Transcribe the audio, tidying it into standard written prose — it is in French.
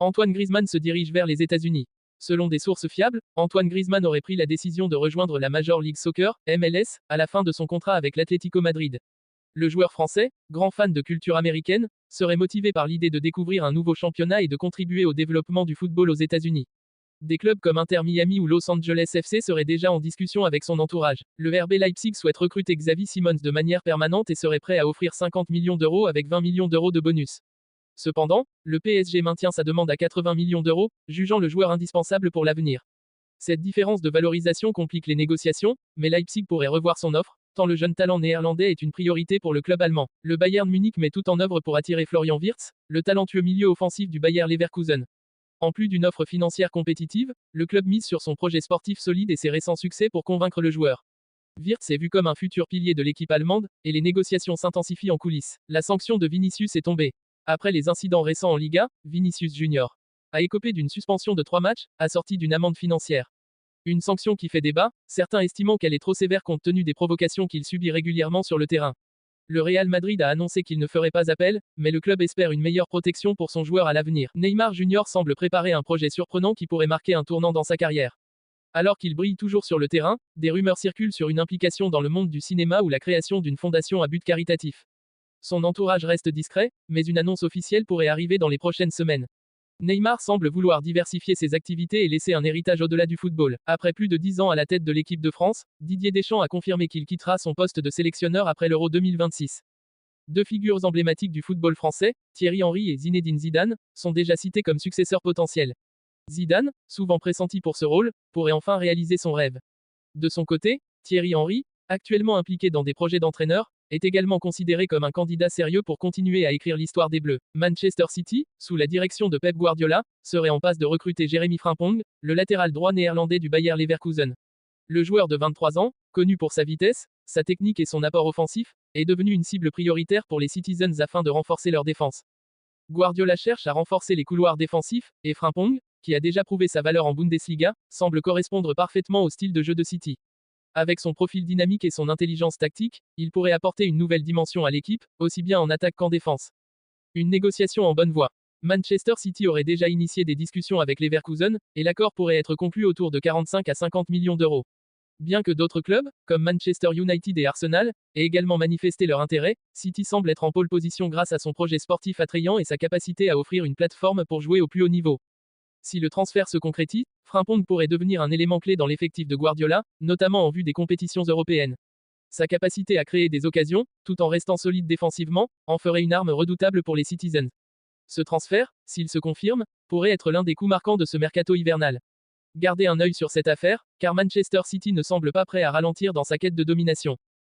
Antoine Griezmann se dirige vers les États-Unis. Selon des sources fiables, Antoine Griezmann aurait pris la décision de rejoindre la Major League Soccer, MLS, à la fin de son contrat avec l'Atlético Madrid. Le joueur français, grand fan de culture américaine, serait motivé par l'idée de découvrir un nouveau championnat et de contribuer au développement du football aux États-Unis. Des clubs comme Inter Miami ou Los Angeles FC seraient déjà en discussion avec son entourage. Le RB Leipzig souhaite recruter Xavi Simons de manière permanente et serait prêt à offrir 50 millions d'euros avec 20 millions d'euros de bonus. Cependant, le PSG maintient sa demande à 80 millions d'euros, jugeant le joueur indispensable pour l'avenir. Cette différence de valorisation complique les négociations, mais Leipzig pourrait revoir son offre, tant le jeune talent néerlandais est une priorité pour le club allemand. Le Bayern Munich met tout en œuvre pour attirer Florian Wirtz, le talentueux milieu offensif du Bayer Leverkusen. En plus d'une offre financière compétitive, le club mise sur son projet sportif solide et ses récents succès pour convaincre le joueur. Wirtz est vu comme un futur pilier de l'équipe allemande, et les négociations s'intensifient en coulisses. La sanction de Vinicius est tombée. Après les incidents récents en Liga, Vinicius Junior a écopé d'une suspension de 3 matchs, assortie d'une amende financière. Une sanction qui fait débat, certains estimant qu'elle est trop sévère compte tenu des provocations qu'il subit régulièrement sur le terrain. Le Real Madrid a annoncé qu'il ne ferait pas appel, mais le club espère une meilleure protection pour son joueur à l'avenir. Neymar Jr. semble préparer un projet surprenant qui pourrait marquer un tournant dans sa carrière. Alors qu'il brille toujours sur le terrain, des rumeurs circulent sur une implication dans le monde du cinéma ou la création d'une fondation à but caritatif. Son entourage reste discret, mais une annonce officielle pourrait arriver dans les prochaines semaines. Neymar semble vouloir diversifier ses activités et laisser un héritage au-delà du football. Après plus de 10 ans à la tête de l'équipe de France, Didier Deschamps a confirmé qu'il quittera son poste de sélectionneur après l'Euro 2026. Deux figures emblématiques du football français, Thierry Henry et Zinedine Zidane, sont déjà cités comme successeurs potentiels. Zidane, souvent pressenti pour ce rôle, pourrait enfin réaliser son rêve. De son côté, Thierry Henry, actuellement impliqué dans des projets d'entraîneur, est également considéré comme un candidat sérieux pour continuer à écrire l'histoire des Bleus. Manchester City, sous la direction de Pep Guardiola, serait en passe de recruter Jeremy Frimpong, le latéral droit néerlandais du Bayer Leverkusen. Le joueur de 23 ans, connu pour sa vitesse, sa technique et son apport offensif, est devenu une cible prioritaire pour les Citizens afin de renforcer leur défense. Guardiola cherche à renforcer les couloirs défensifs, et Frimpong, qui a déjà prouvé sa valeur en Bundesliga, semble correspondre parfaitement au style de jeu de City. Avec son profil dynamique et son intelligence tactique, il pourrait apporter une nouvelle dimension à l'équipe, aussi bien en attaque qu'en défense. Une négociation en bonne voie. Manchester City aurait déjà initié des discussions avec Leverkusen, et l'accord pourrait être conclu autour de 45 à 50 millions d'euros. Bien que d'autres clubs, comme Manchester United et Arsenal, aient également manifesté leur intérêt, City semble être en pole position grâce à son projet sportif attrayant et sa capacité à offrir une plateforme pour jouer au plus haut niveau. Si le transfert se concrétise, Frimpong pourrait devenir un élément clé dans l'effectif de Guardiola, notamment en vue des compétitions européennes. Sa capacité à créer des occasions, tout en restant solide défensivement, en ferait une arme redoutable pour les Citizens. Ce transfert, s'il se confirme, pourrait être l'un des coups marquants de ce mercato hivernal. Gardez un œil sur cette affaire, car Manchester City ne semble pas prêt à ralentir dans sa quête de domination.